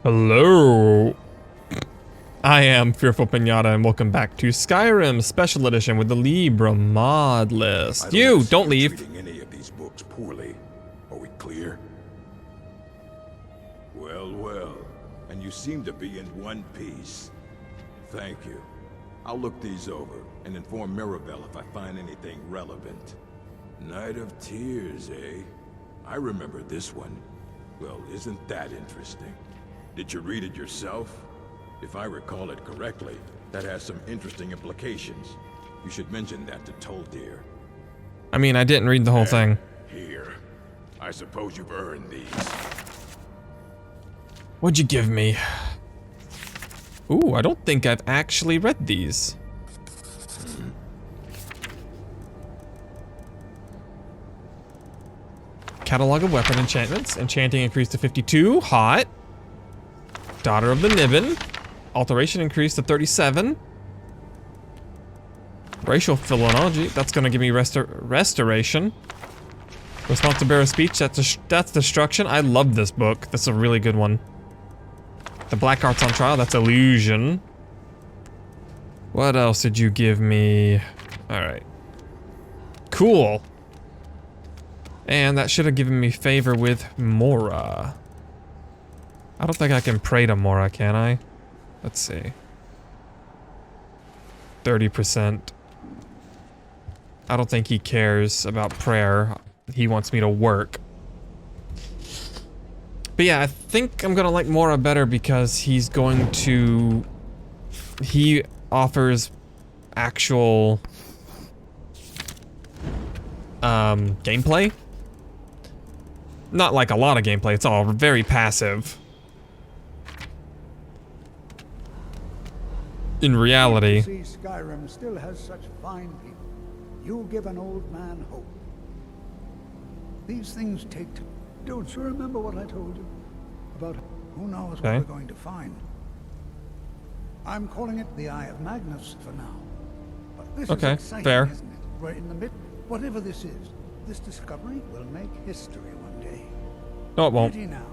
Hello. I am FearfulPinata and welcome back to Skyrim Special Edition with the Librum mod list. Don't leave. Treating any of these books poorly. Are we clear? Well, and you seem to be in one piece. Thank you. I'll look these over and inform Mirabelle if I find anything relevant. Night of Tears, eh? I remember this one. Well, isn't that interesting? Did you read it yourself? If I recall it correctly, that has some interesting implications. You should mention that to Toldir. I mean, I didn't read the whole thing. Here. I suppose you've earned these. What'd you give me? Ooh, I don't think I've actually read these. Catalog of weapon enchantments. Enchanting increased to 52. Hot. Daughter of the Nibbin. Alteration increased to 37. Racial philology. That's gonna give me restoration. Response to bearer speech. That's destruction. I love this book. That's a really good one. The Black Arts on Trial. That's illusion. What else did you give me? All right. Cool. And that should have given me favor with Mora. I don't think I can pray to Mora, can I? Let's see. 30%. I don't think he cares about prayer. He wants me to work. But yeah, I think I'm gonna like Mora better because he's going to... He offers actual... gameplay? Not like a lot of gameplay, it's all very passive. In reality. See, Skyrim still has such fine people. You give an old man hope. These things take time. Don't you remember what I told you? About who knows what we're going to find. I'm calling it the Eye of Magnus for now. But this is exciting, fair. Isn't it? Right in the mid. Whatever this is, this discovery will make history one day. No, it won't. Now,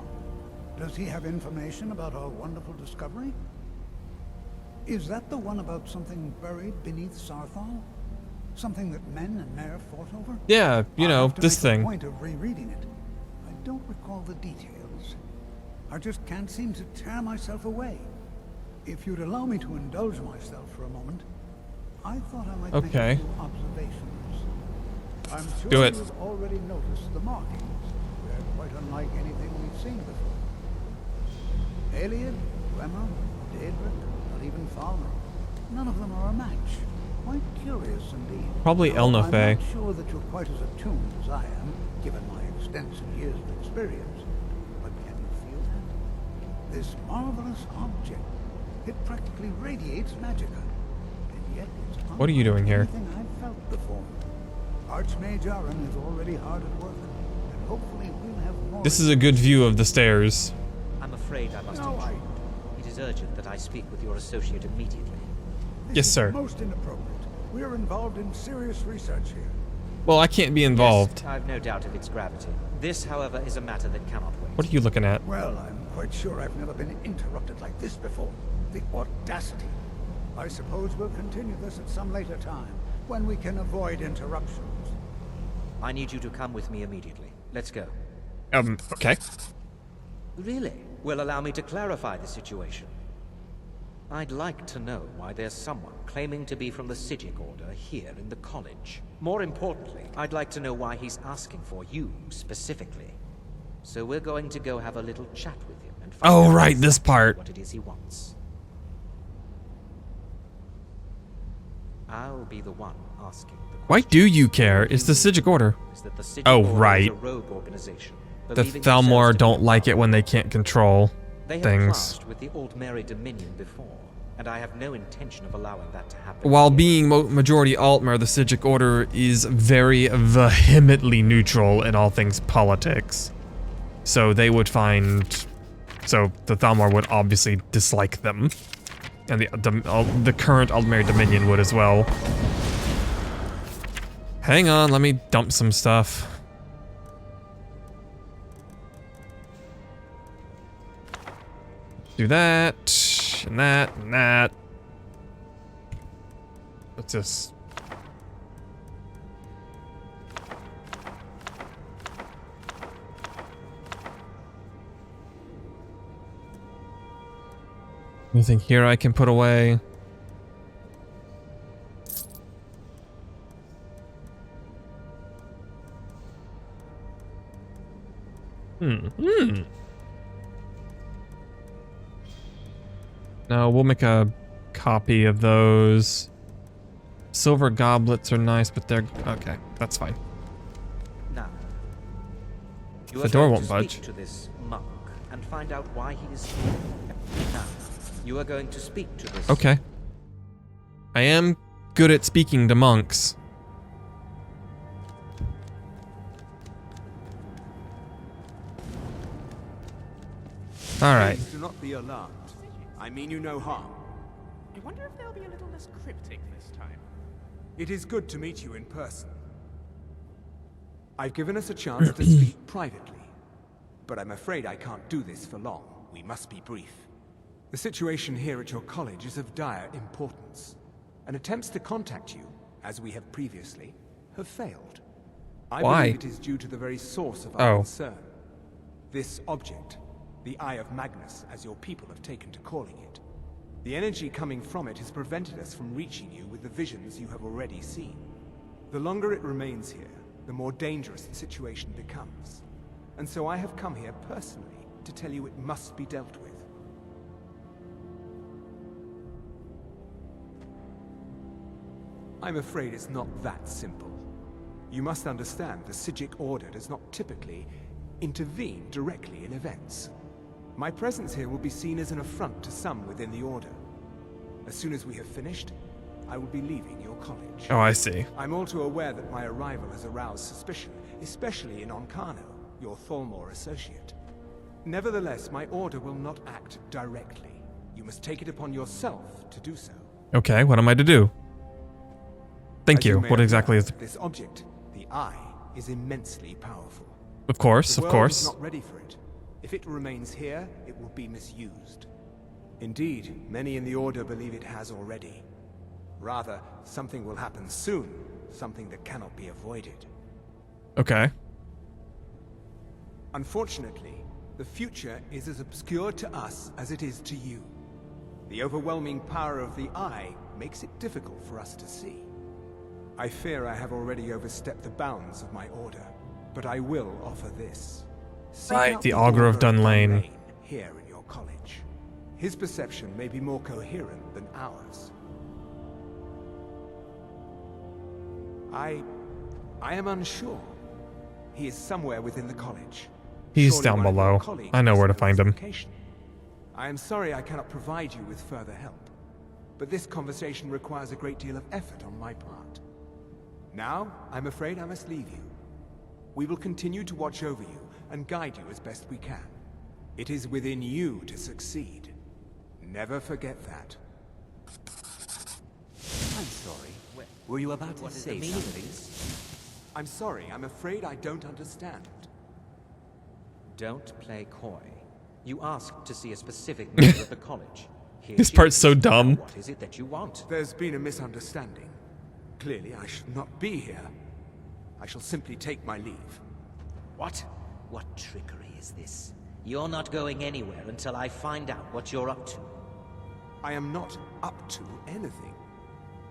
does he have information about our wonderful discovery? Is that the one about something buried beneath Sarthal? Something that men and Mare fought over? Yeah, you know, this thing. Point of rereading it. I don't recall the details. I just can't seem to tear myself away. If you'd allow me to indulge myself for a moment, I thought I might make a few observations. I'm sure you've already noticed the markings. They're quite unlike anything we've seen before. Aliad, Bremer, Daedric, not even Falmer. None of them are a match. Quite curious indeed. Probably Elnofay. I'm not sure that you're quite as attuned as I am, given my extensive years of experience. But can you feel that? This marvelous object, it practically radiates magicka. And yet it's what are you doing here? Anything I've felt before. Archmage Aaron is already hard at work, and hopefully we'll have more. This is a good view of the stairs. I'm afraid I must intrude. It is urgent that I speak with your associate immediately. Yes, sir. Most inappropriate. We're involved in serious research here. Well, I can't be involved. Yes, I've no doubt of its gravity. This, however, is a matter that cannot wait. What are you looking at? Well, I'm quite sure I've never been interrupted like this before. The audacity. I suppose we'll continue this at some later time, when we can avoid interruptions. I need you to come with me immediately. Let's go. Okay. Really? Well, allow me to clarify the situation. I'd like to know why there's someone claiming to be from the Psijic Order here in the college. More importantly, I'd like to know why he's asking for you specifically. So we're going to go have a little chat with him and find out right, this part. what it is he wants. I'll be the one asking the question. Why do you care? It's the Psijic Order. Is that the Psijic Oh, Order right. is a rogue organization, The believing Thalmor themselves to don't be like it when they can't control They have things. clashed with the Altmeri Dominion before, and I have no intention of allowing that to happen. While being majority Altmer, the Psijic Order is very vehemently neutral in all things politics. So they would find... So the Thalmor would obviously dislike them. And the current Altmeri Dominion would as well. Hang on, let me dump some stuff. Do that, and that, and that. What's this? Anything here I can put away? No, we'll make a copy of those. Silver goblets are nice, but they're... okay, that's fine. Now, you The are door going won't to budge. speak to this monk and find out why he is here. Now, you are going to speak to this... Okay. I am good at speaking to monks. Alright. Please do not be alarmed. I mean you no harm. I wonder if they'll be a little less cryptic this time. It is good to meet you in person. I've given us a chance to speak privately, but I'm afraid I can't do this for long. We must be brief. The situation here at your college is of dire importance, and attempts to contact you, as we have previously, have failed. I Why? believe it is due to the very source of our Oh. concern. This object, the Eye of Magnus, as your people have taken to calling it. The energy coming from it has prevented us from reaching you with the visions you have already seen. The longer it remains here, the more dangerous the situation becomes. And so I have come here personally to tell you it must be dealt with. I'm afraid it's not that simple. You must understand the Psijic Order does not typically intervene directly in events. My presence here will be seen as an affront to some within the Order. As soon as we have finished, I will be leaving your college. Oh, I see. I'm all too aware that my arrival has aroused suspicion, especially in Onkano, your Tholmor associate. Nevertheless, my Order will not act directly. You must take it upon yourself to do so. Okay, what am I to do? Thank As you. may What have exactly is... learned, this object, the Eye, is immensely powerful. Of course, The of world course. is not ready for it. If it remains here, it will be misused. Indeed, many in the Order believe it has already. Rather, something will happen soon, something that cannot be avoided. Okay. Unfortunately, the future is as obscure to us as it is to you. The overwhelming power of the Eye makes it difficult for us to see. I fear I have already overstepped the bounds of my Order, but I will offer this. Seek Right, out the Augur of Dunlain. here in your college. His perception may be more coherent than ours. I am unsure. He is somewhere within the college. He's Surely down one of your below. colleagues I know where to must find his him. location. I am sorry I cannot provide you with further help, but this conversation requires a great deal of effort on my part. Now, I'm afraid I must leave you. We will continue to watch over you and guide you as best we can. It is within you to succeed. Never forget that. I'm sorry. Were you about to say something? I'm sorry, I'm afraid I don't understand. Don't play coy. You asked to see a specific member of the college. Here This she part's is. so dumb. Now what is it that you want? There's been a misunderstanding. Clearly, I should not be here. I shall simply take my leave. What? What trickery is this? You're not going anywhere until I find out what you're up to. I am not up to anything.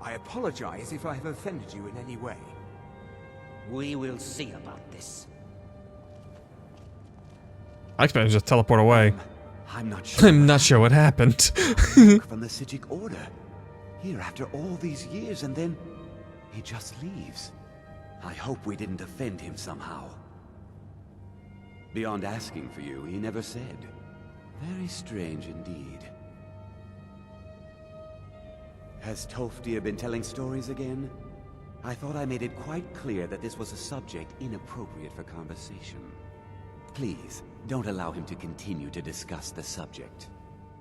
I apologize if I have offended you in any way. We will see about this. I expect to just teleport away. I'm not sure. I'm not sure what happened. From the Psijic Order. Here after all these years, and then he just leaves. I hope we didn't offend him somehow. Beyond asking for you, he never said. Very strange indeed. Has Toftir been telling stories again? I thought I made it quite clear that this was a subject inappropriate for conversation. Please, don't allow him to continue to discuss the subject.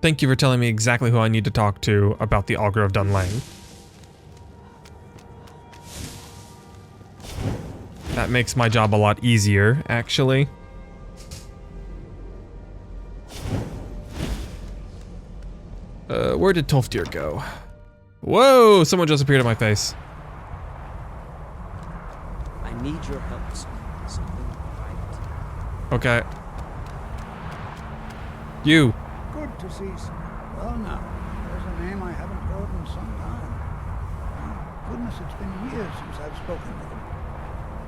Thank you for telling me exactly who I need to talk to about the Augur of Dunlain. That makes my job a lot easier, actually. Where did Tolfdir go? Whoa! Someone just appeared in my face. I need your help. Something right. Okay. You. Good to see some. Well now, there's a name I haven't heard in some time. Thank goodness, it's been years since I've spoken with him.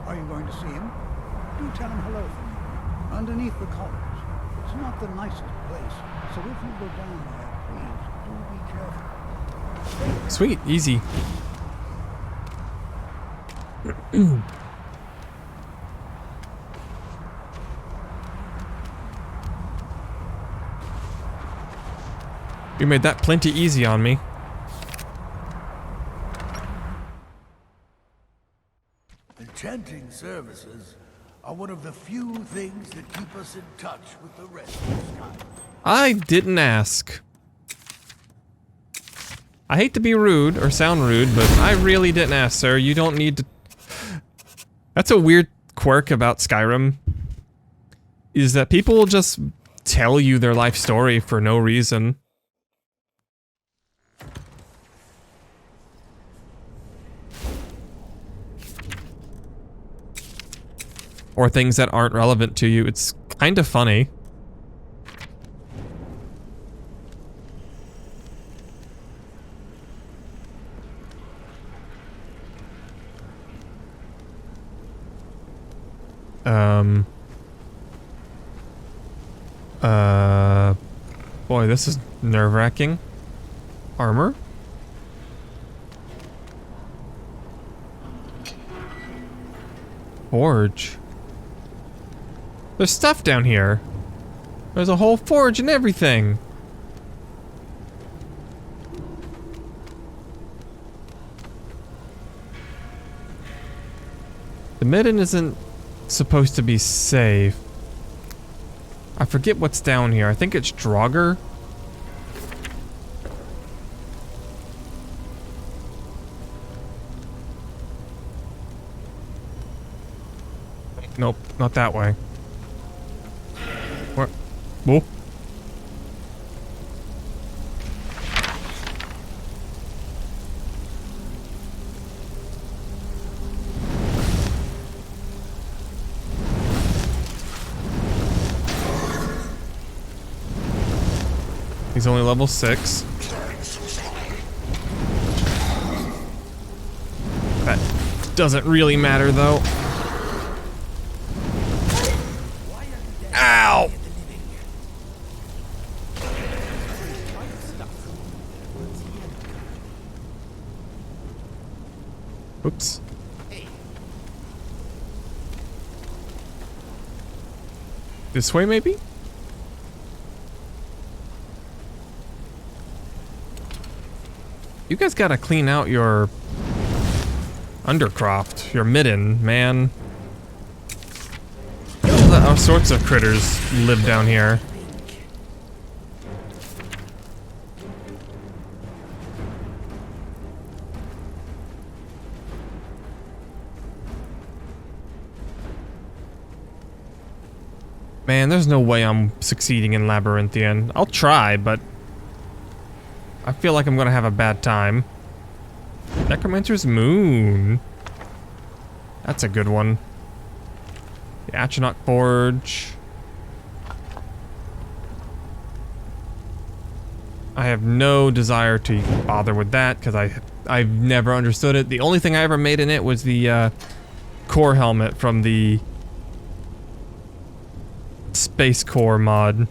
Are you going to see him? Do tell him hello from me. Underneath the college. It's not the nicest place, so if you go down there, please do be careful. Sweet, easy. You made that plenty easy on me. Enchanting services are one of the few things that keep us in touch with the rest of Skyrim. I didn't ask. I hate to be rude or sound rude, but I really didn't ask, sir. You don't need to... That's a weird quirk about Skyrim. Is that people will just tell you their life story for no reason. Or things that aren't relevant to you. It's kind of funny. Boy, this is nerve-wracking. Armor? Forge. There's stuff down here. There's a whole forge and everything. The midden isn't supposed to be safe. I forget what's down here. I think it's Draugr. Nope, not that way. Where? Whoa. He's only level 6. That doesn't really matter though. Ow! Oops. This way, maybe? You guys gotta clean out your undercroft, your midden, man. All sorts of critters live down here. Man, there's no way I'm succeeding in Labyrinthian. I'll try, but I feel like I'm gonna have a bad time. Necromancer's Moon. That's a good one. The Astronaut Forge. I have no desire to bother with that because I've never understood it. The only thing I ever made in it was the core helmet from the Space Core mod.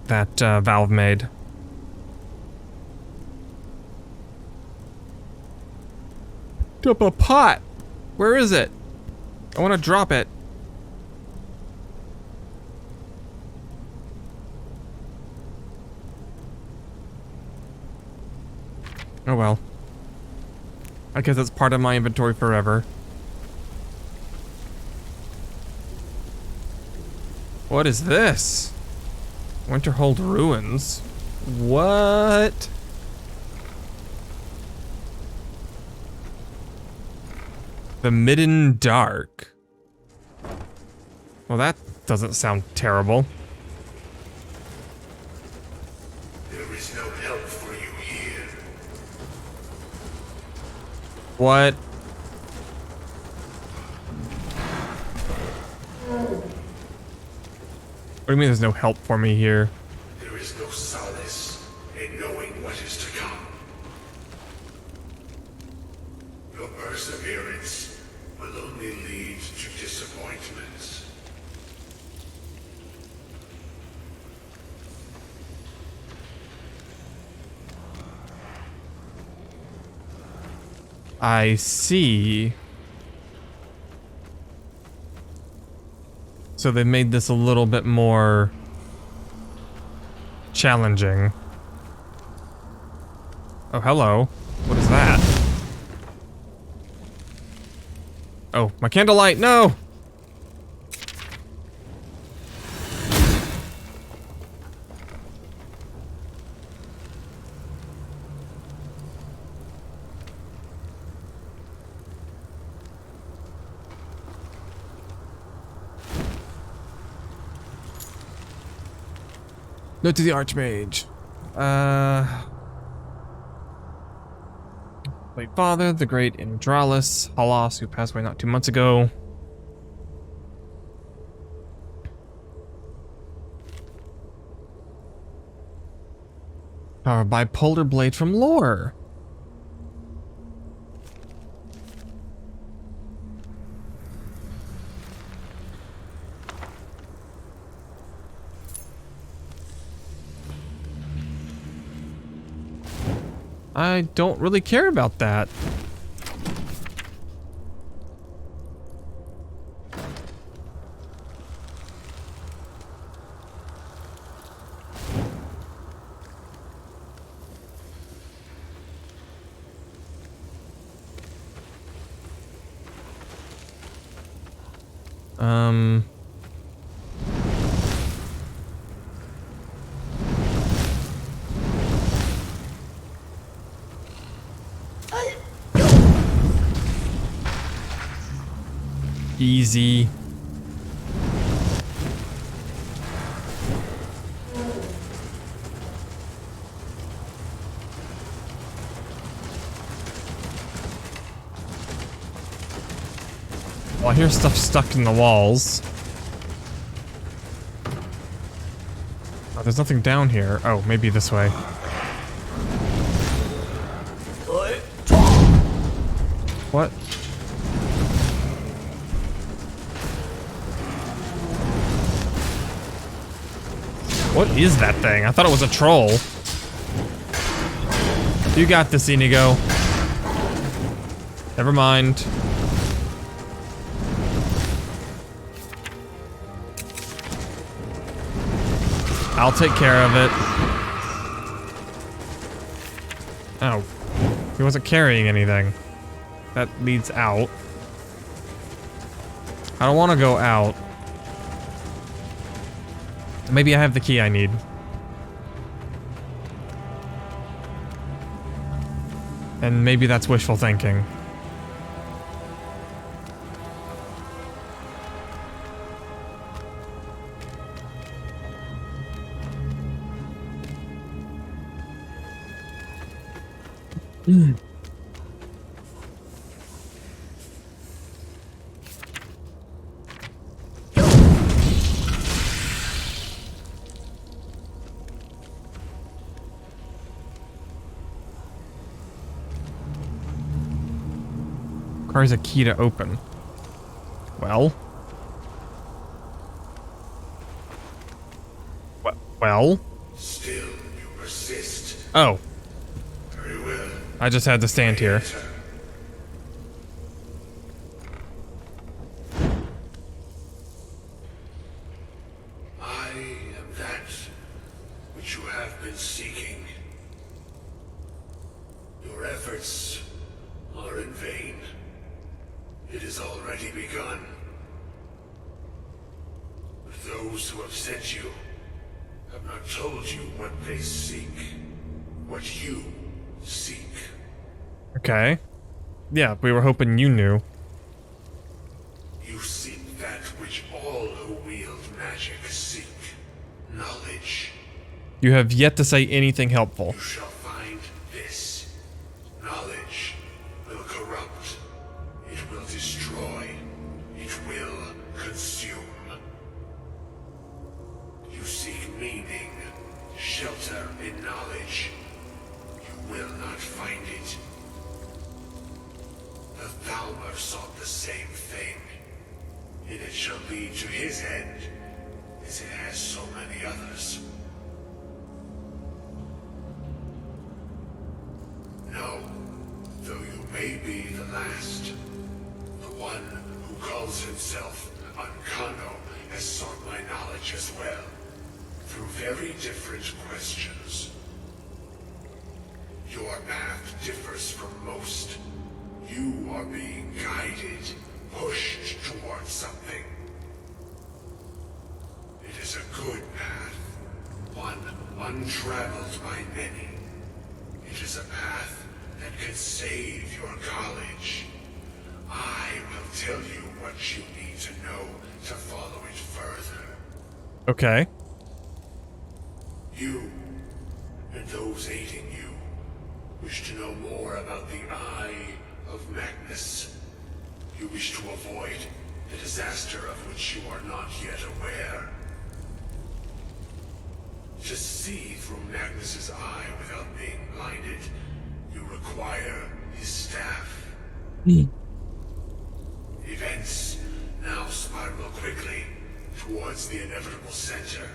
That Valve made. Up a pot. Where is it? I want to drop it. Oh well. I guess it's part of my inventory forever. What is this? Winterhold Ruins. What? The Midden Dark. Well, that doesn't sound terrible. There is no help for you here. What? What do you mean there's no help for me here? There is no solace in knowing what is to come. Your perseverance will only lead to disappointments. I see. So they made this a little bit more challenging. Oh, hello. What is that? Oh, my candlelight, no! Note to the Archmage. Late father, the great Indralis, Halas, who passed away not 2 months ago. Powered by Polar Blade from lore. I don't really care about that. Easy. Well, I hear stuff stuck in the walls. Oh, there's nothing down here. Oh, maybe this way. What? What is that thing? I thought it was a troll. You got this, Inigo. Never mind. I'll take care of it. Oh. He wasn't carrying anything. That leads out. I don't want to go out. Maybe I have the key I need. And maybe that's wishful thinking. Requires a key to open. Well? Well? Still, you persist. Oh. Very well. I just had to stand here. I am that which you have been seeking. Your efforts are in vain. It has already begun. But those who have sent you have not told you what they seek. What you seek. Okay. Yeah, we were hoping you knew. You seek that which all who wield magic seek knowledge. You have yet to say anything helpful. You shall find this. Knowledge will corrupt. It will destroy. It will consume. You seek meaning, shelter in knowledge. You will not find it. The Thalmor sought the same thing, and it shall lead to his end, as it has so many others. No, though you may be the last, the one who calls himself Unkano has sought my knowledge as well, through very different questions. Your path differs from most. You are being guided, pushed towards something. It is a good path, one untraveled by many. It is a path that could save your college. I will tell you what you need to know to follow it further. Okay. You, and those aiding you, wish to know more about the Eye of Magnus. You wish to avoid the disaster of which you are not yet aware. To see through Magnus's eye without being blinded, you require his staff. Events now spiral quickly towards the inevitable center,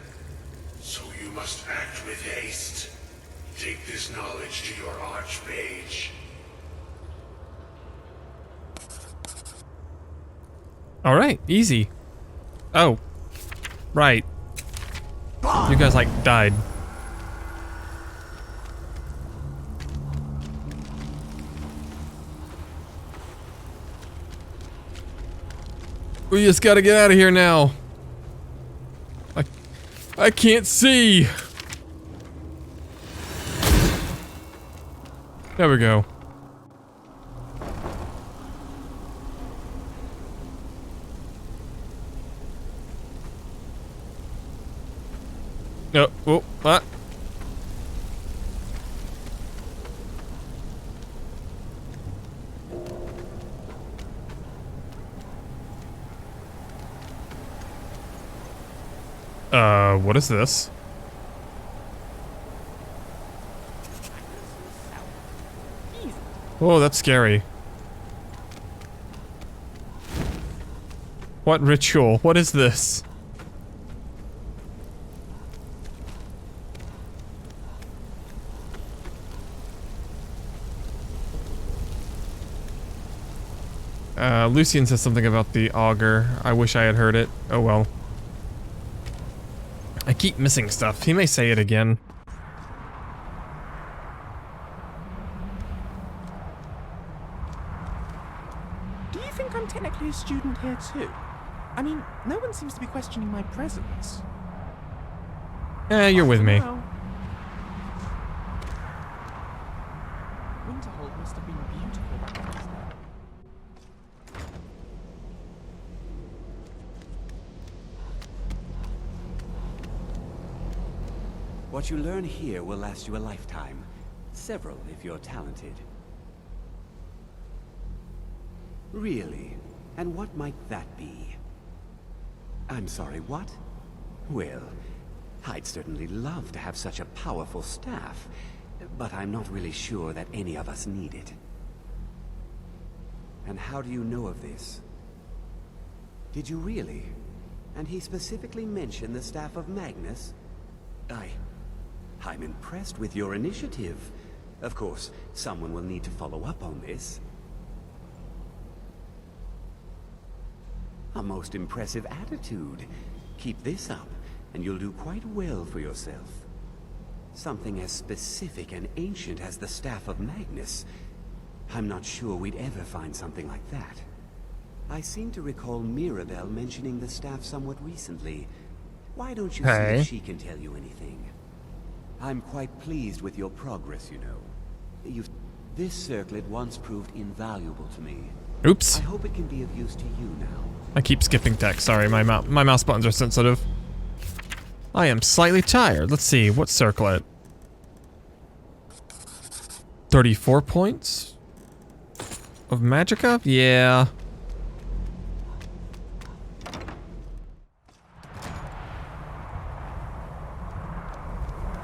so you must act with haste. Take this knowledge to your archmage. Alright, easy. Oh. Right. You guys, like, died. We just gotta get out of here now. I can't see. There we go. No, oh, what? What is this? Oh, that's scary. What ritual? What is this? Lucian says something about the Augur. I wish I had heard it. Oh well. I keep missing stuff. He may say it again. Do you think I'm technically a student here too? I mean, no one seems to be questioning my presence. You're with me. Well, Winterhold must have been beautiful back in his day. What you learn here will last you a lifetime. Several, if you're talented. Really? And what might that be? I'm sorry, what? Well, I'd certainly love to have such a powerful staff, but I'm not really sure that any of us need it. And how do you know of this? Did you really? And he specifically mentioned the Staff of Magnus? I'm impressed with your initiative. Of course, someone will need to follow up on this. A most impressive attitude. Keep this up, and you'll do quite well for yourself. Something as specific and ancient as the Staff of Magnus. I'm not sure we'd ever find something like that. I seem to recall Mirabelle mentioning the staff somewhat recently. Why don't you see if she can tell you anything? I'm quite pleased with your progress, you know. This circlet once proved invaluable to me. Oops. I hope it can be of use to you now. I keep skipping text. Sorry, my mouse buttons are sensitive. I am slightly tired. Let's see, what circlet? 34 points? Of magicka? Yeah.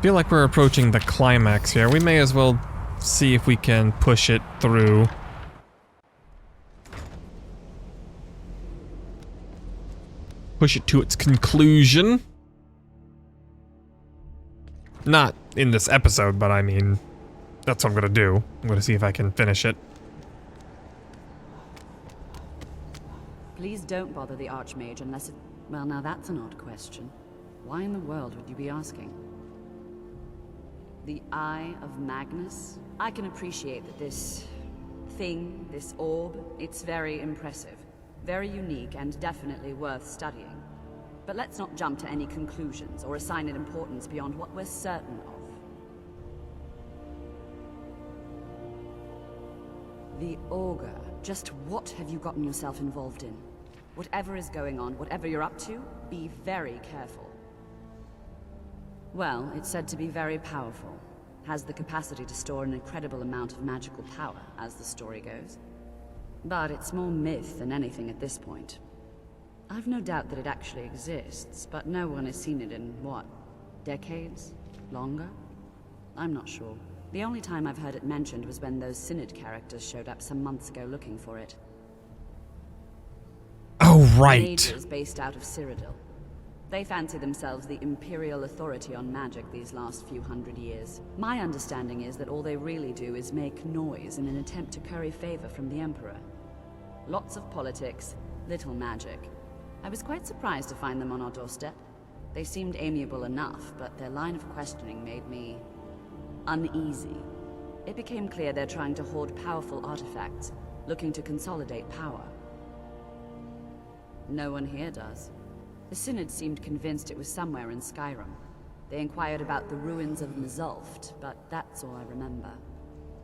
Feel like we're approaching the climax here. We may as well see if we can push it through. Push it to its conclusion. Not in this episode, but I mean, that's what I'm gonna do. I'm gonna see if I can finish it. Please don't bother the Archmage unless it... Well, now that's an odd question. Why in the world would you be asking? The Eye of Magnus? I can appreciate that this thing, this orb, it's very impressive. Very unique and definitely worth studying. But let's not jump to any conclusions or assign it importance beyond what we're certain of. The Augur. Just what have you gotten yourself involved in? Whatever is going on, whatever you're up to, be very careful. Well, it's said to be very powerful. Has the capacity to store an incredible amount of magical power, as the story goes. But it's more myth than anything at this point. I've no doubt that it actually exists, but no one has seen it in, what, decades? Longer? I'm not sure. The only time I've heard it mentioned was when those Synod characters showed up some months ago looking for it. Oh, right. Mages based out of Cyrodiil. They fancy themselves the imperial authority on magic these last few hundred years. My understanding is that all they really do is make noise in an attempt to curry favor from the Emperor. Lots of politics, little magic. I was quite surprised to find them on our doorstep. They seemed amiable enough, but their line of questioning made me uneasy. It became clear they're trying to hoard powerful artifacts, looking to consolidate power. No one here does. The Synod seemed convinced it was somewhere in Skyrim. They inquired about the ruins of Mzulft, but that's all I remember.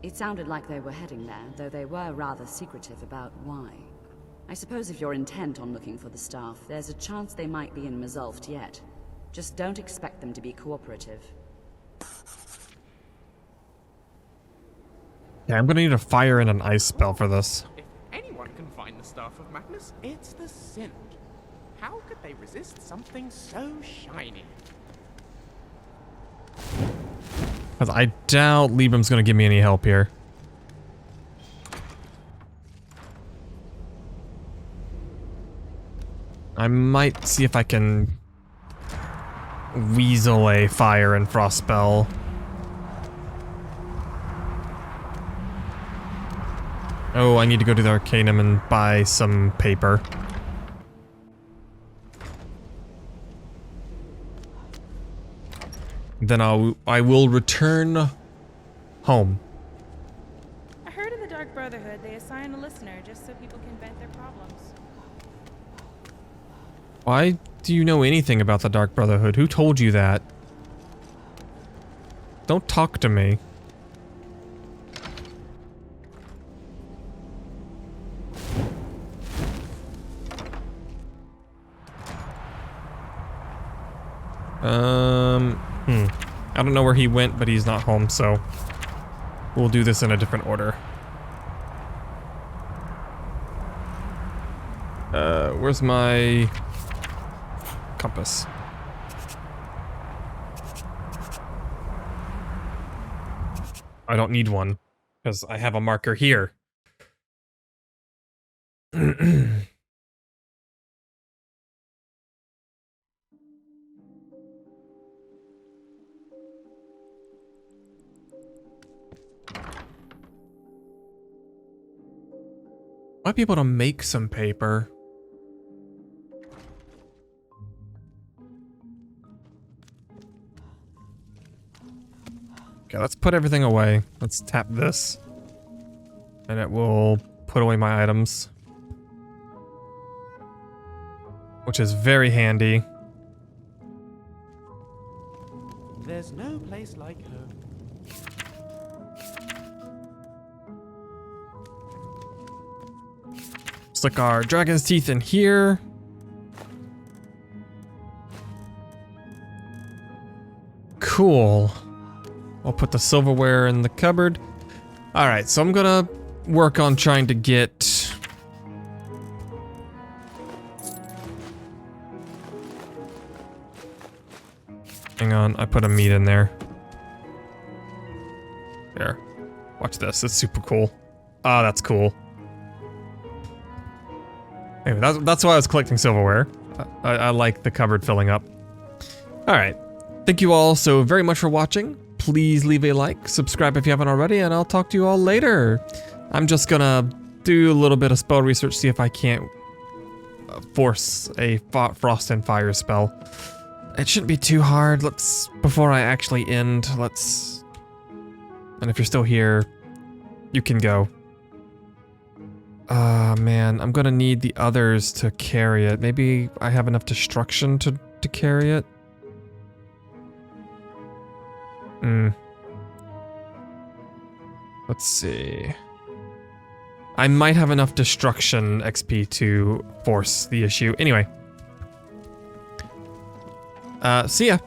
It sounded like they were heading there, though they were rather secretive about why. I suppose if you're intent on looking for the staff, there's a chance they might be in Mzulft yet. Just don't expect them to be cooperative. Yeah, I'm gonna need a fire and an ice spell for this. If anyone can find the Staff of Magnus, it's the Synod. How could they resist something so shiny? Because I doubt Librum's gonna give me any help here. I might see if I can weasel a fire and frost spell. Oh, I need to go to the Arcanum and buy some paper. Then I will return home. I heard in the Dark Brotherhood they assign a listener just so people can vent their problems. Why do you know anything about the Dark Brotherhood? Who told you that? Don't talk to me. I don't know where he went, but he's not home, so we'll do this in a different order. Where's my compass? I don't need one, because I have a marker here. Might be able to make some paper. Okay, let's put everything away. Let's tap this. And it will put away my items. Which is very handy. There's no place like home. Stick our dragon's teeth in here. Cool. I'll put the silverware in the cupboard. Alright, so I'm gonna work on trying to get... Hang on, I put a meat in there. There. Watch this, it's super cool. Ah, that's cool. Anyway, that's why I was collecting silverware. I like the cupboard filling up. Alright. Thank you all so very much for watching. Please leave a like, subscribe if you haven't already, and I'll talk to you all later. I'm just gonna do a little bit of spell research, see if I can't force a Frost and Fire spell. It shouldn't be too hard. Before I actually end, and if you're still here, you can go. Man, I'm gonna need the others to carry it. Maybe I have enough destruction to carry it? Let's see. I might have enough destruction XP to force the issue. Anyway. See ya.